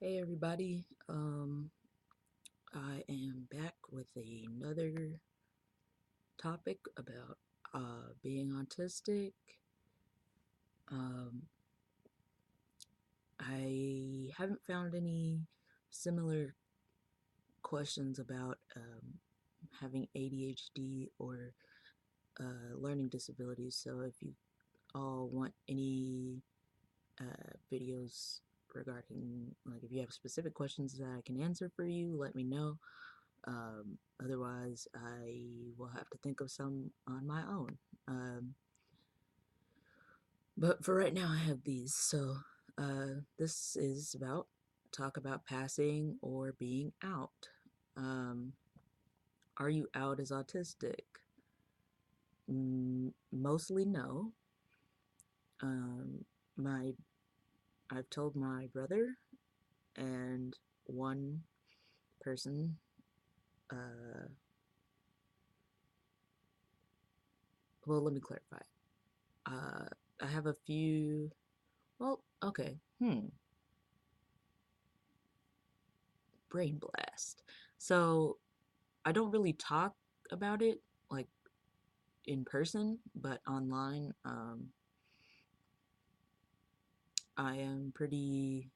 Hey everybody, I am back with another topic about being autistic. Um, I haven't found any similar questions about having ADHD or learning disabilities, so if you all want any videos regarding, like, if you have specific questions that I can answer for you, let me know. Otherwise, I will have to think of some on my own. Um, but for right now, I have these. So this is about talk about passing or being out. Um, are you out as autistic? Mostly no. Um, my I've told my brother and one person. Uh, well, let me clarify. I have a few. Well, okay. Brain blast. So I don't really talk about it like in person, but online, I am pretty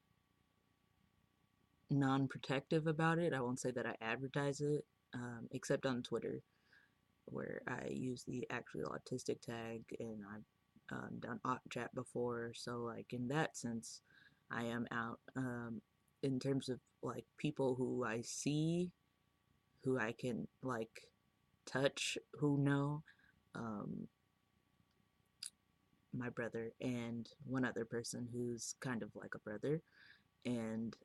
non-protective about it. I won't say that I advertise it, except on Twitter, where I use the actual autistic tag, and I've done op chat before. So, like, in that sense, I am out. In terms of like people who I see, who I can like touch, who know, um, my brother and one other person who's kind of like a brother, and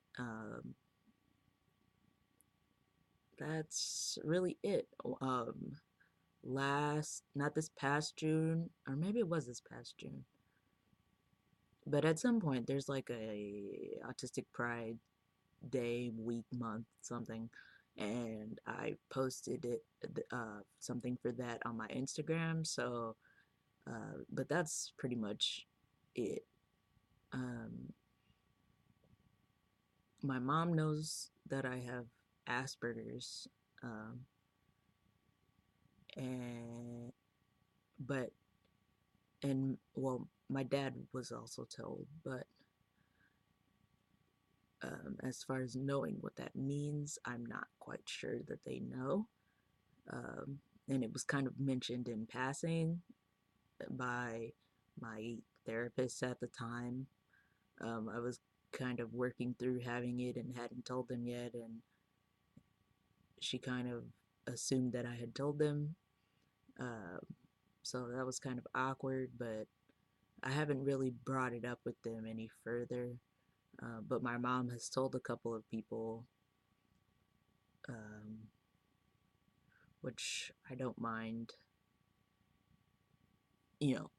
that's really it. Last, not this past June, or maybe it was this past June, but at some point there's like a autistic pride day, week, month, something, and I posted it, something for that on my Instagram. So but that's pretty much it. um my mom knows that I have Asperger's, um, and but and well, my dad was also told, but as far as knowing what that means, I'm not quite sure that they know. And it was kind of mentioned in passing by my therapist at the time. I was kind of working through having it and hadn't told them yet, and she kind of assumed that I had told them. Um, so that was kind of awkward, but I haven't really brought it up with them any further. But my mom has told a couple of people, um, which I don't mind,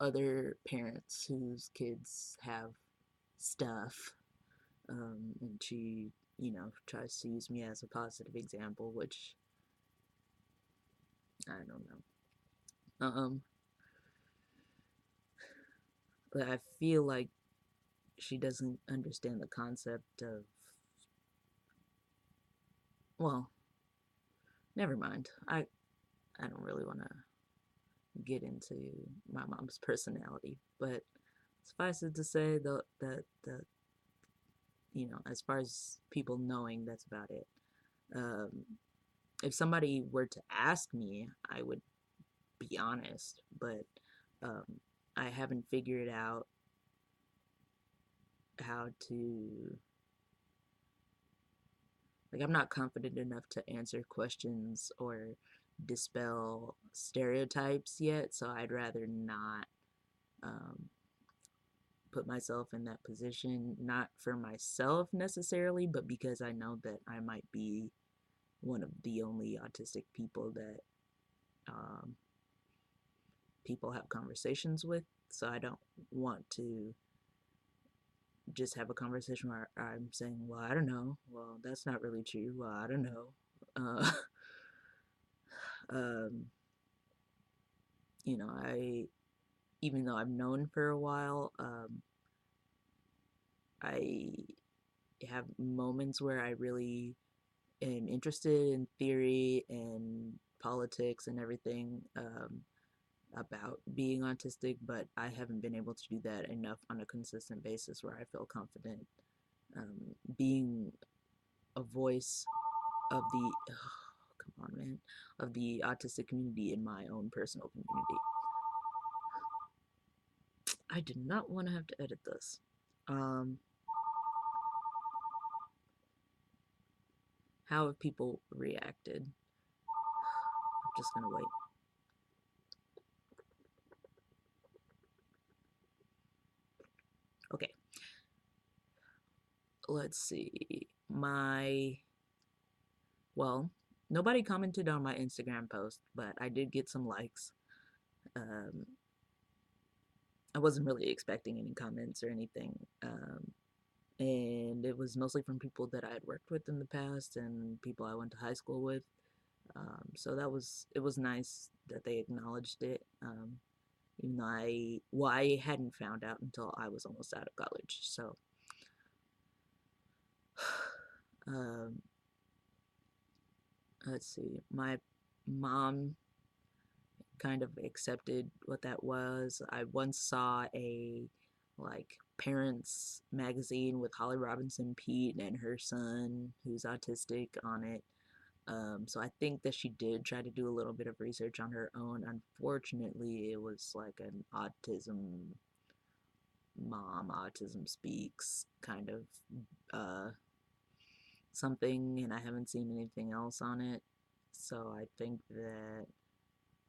other parents whose kids have stuff. And she, tries to use me as a positive example, which I don't know. But I feel like she doesn't understand the concept of, well, never mind. I don't really want to get into my mom's personality, but suffice it to say that as far as people knowing, that's about it. Um, if somebody were to ask me, I would be honest, but um, I haven't figured out how to, like, I'm not confident enough to answer questions or dispel stereotypes yet, so I'd rather not um, put myself in that position, not for myself necessarily, but because I know that I might be one of the only autistic people that um, people have conversations with. So I don't want to just have a conversation where I'm saying, well, I don't know. Well, that's not really true. Well, I don't know. Uh, um, I, even though I've known for a while, I have moments where I really am interested in theory and politics and everything about being autistic, but I haven't been able to do that enough on a consistent basis where I feel confident being a voice of the come on, man, of the autistic community in my own personal community. I did not want to have to edit this. How have people reacted? I'm just gonna wait. Okay, let's see. Well, nobody commented on my Instagram post, but I did get some likes. Um, I wasn't really expecting any comments or anything. And it was mostly from people that I had worked with in the past and people I went to high school with. So it was nice that they acknowledged it. Even though I hadn't found out until I was almost out of college. So, um, let's see. My mom kind of accepted what that was. I once saw a like parents magazine with Holly Robinson Pete and her son who's autistic on it. So I think that she did try to do a little bit of research on her own. Unfortunately, it was like an autism speaks kind of something, and I haven't seen anything else on it. So I think that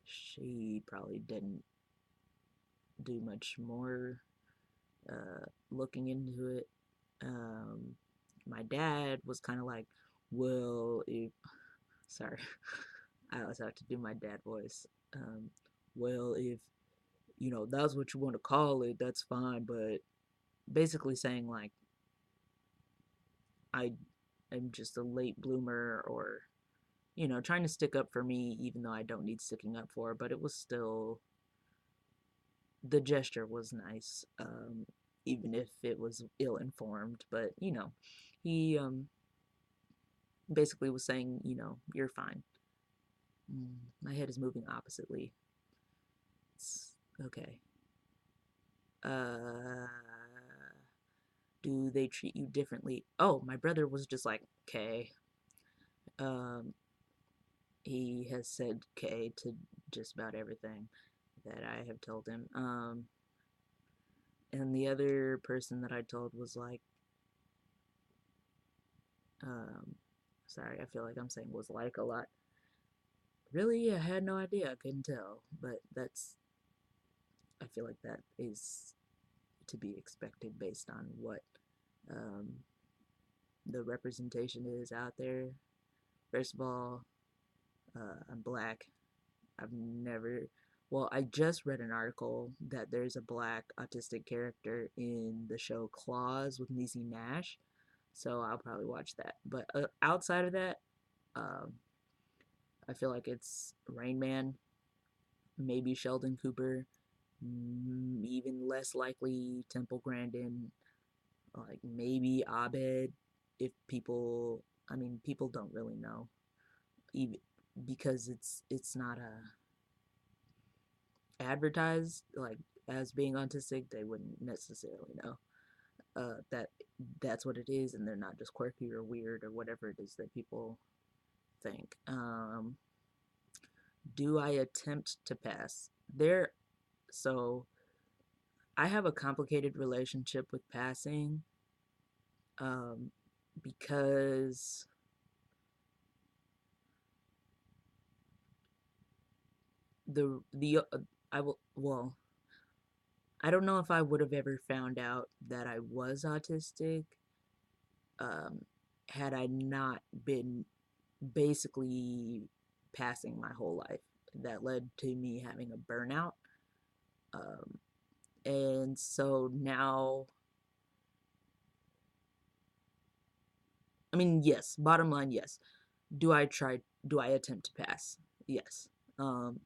she probably didn't do much more looking into it. My dad was kind of like, well, if sorry, I always have to do my dad voice. Well, if that's what you want to call it, that's fine. But basically saying like I am just a late bloomer, or trying to stick up for me, even though I don't need sticking up for. But it was still the gesture was nice, even if it was ill informed. But he basically was saying, you're fine. My head is moving oppositely. It's okay. Uh, do they treat you differently? Oh, my brother was just like, okay. Um, he has said K to just about everything that I have told him. And the other person that I told was like, um, sorry, I feel like I'm saying was like a lot. Really, I had no idea. I couldn't tell. But I feel like that is to be expected based on what um, the representation is out there. First of all, I'm black. I've never. Well, I just read an article that there's a black autistic character in the show Claws with Niecy Nash, so I'll probably watch that. But outside of that, um, I feel like it's Rain Man, maybe Sheldon Cooper, even less likely Temple Grandin, like maybe Abed. If people, I mean, people don't really know, even because it's not a advertised like as being autistic, they wouldn't necessarily know that that's what it is, and they're not just quirky or weird or whatever it is that people think. Do I attempt to pass? So I have a complicated relationship with passing um, because the I will well I don't know if I would have ever found out that I was autistic um, had I not been basically passing my whole life. That led to me having a burnout. Um, and so now, I mean, yes, bottom line, yes. Do I attempt to pass? Yes. Um,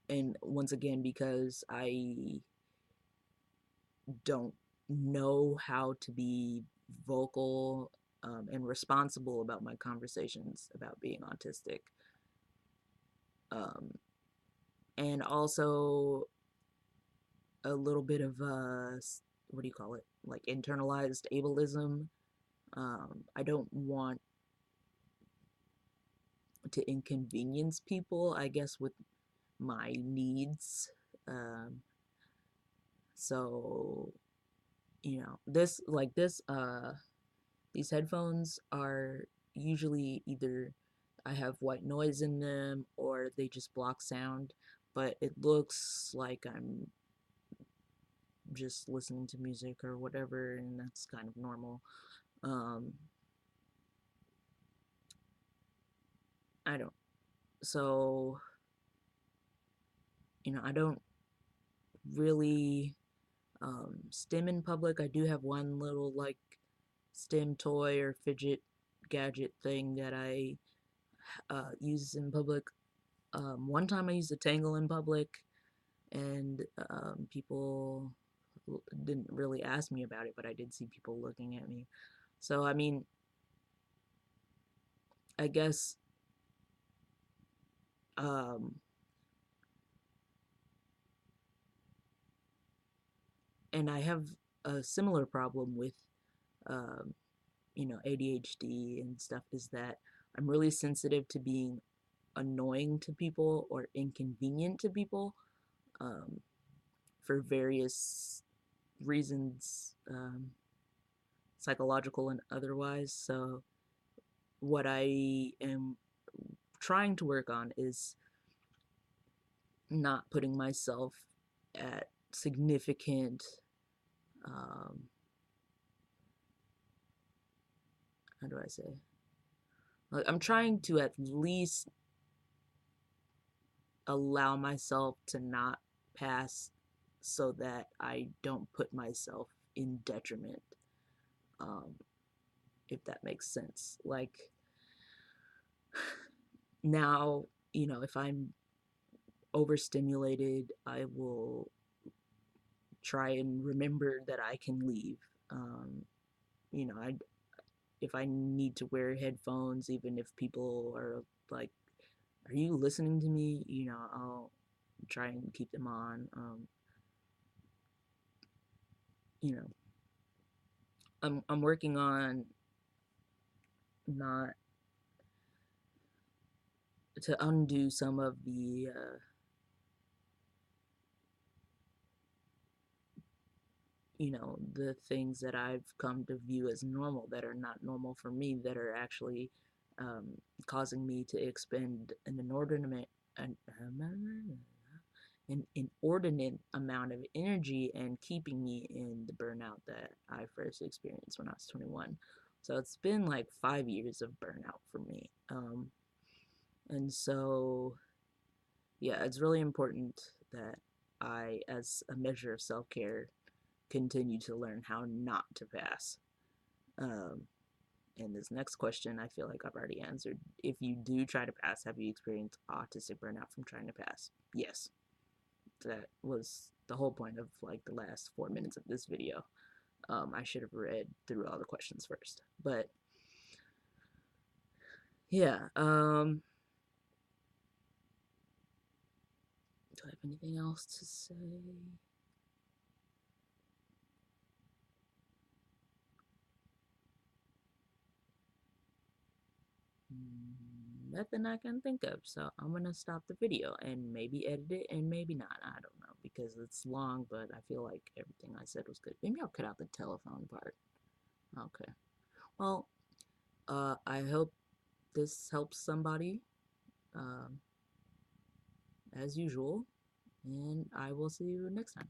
and once again, because I don't know how to be vocal and responsible about my conversations about being autistic. Um, and also a little bit of what do you call it? Like internalized ableism. I don't want to inconvenience people, I guess, with my needs. Um, so these headphones are usually either I have white noise in them or they just block sound, but it looks like I'm just listening to music or whatever, and that's kind of normal. Um, I don't, so, I don't really stim in public. I do have one little like stim toy or fidget gadget thing that I use in public. One time I used a tangle in public, and people didn't really ask me about it, but I did see people looking at me. So, I mean, I guess, um, and I have a similar problem with, um, ADHD and stuff, is that I'm really sensitive to being annoying to people or inconvenient to people, um, for various reasons, psychological and otherwise. So, what I am trying to work on is not putting myself at significant, um, how do I say? Like, I'm trying to at least allow myself to not pass so that I don't put myself in detriment, um, if that makes sense. Like, now, if I'm overstimulated, I will try and remember that I can leave. I if I need to wear headphones, even if people are like, "Are you listening to me?" I'll try and keep them on. You know, I'm working on not to undo some of the things that I've come to view as normal that are not normal for me, that are actually, um, causing me to expend an, an inordinate amount of energy and keeping me in the burnout that I first experienced when I was 21. So it's been like 5 years of burnout for me. And so, yeah, it's really important that I, as a measure of self care, continue to learn how not to pass. Um, and this next question, I feel like I've already answered. If you do try to pass, have you experienced autistic burnout from trying to pass? Yes. That was the whole point of like the last 4 minutes of this video. I should have read through all the questions first. But yeah, do I have anything else to say? Nothing I can think of. So I'm gonna stop the video and maybe edit it and maybe not. I don't know, because it's long, but I feel like everything I said was good. Maybe I'll cut out the telephone part. Okay. Well, I hope this helps somebody, um, as usual, and I will see you next time.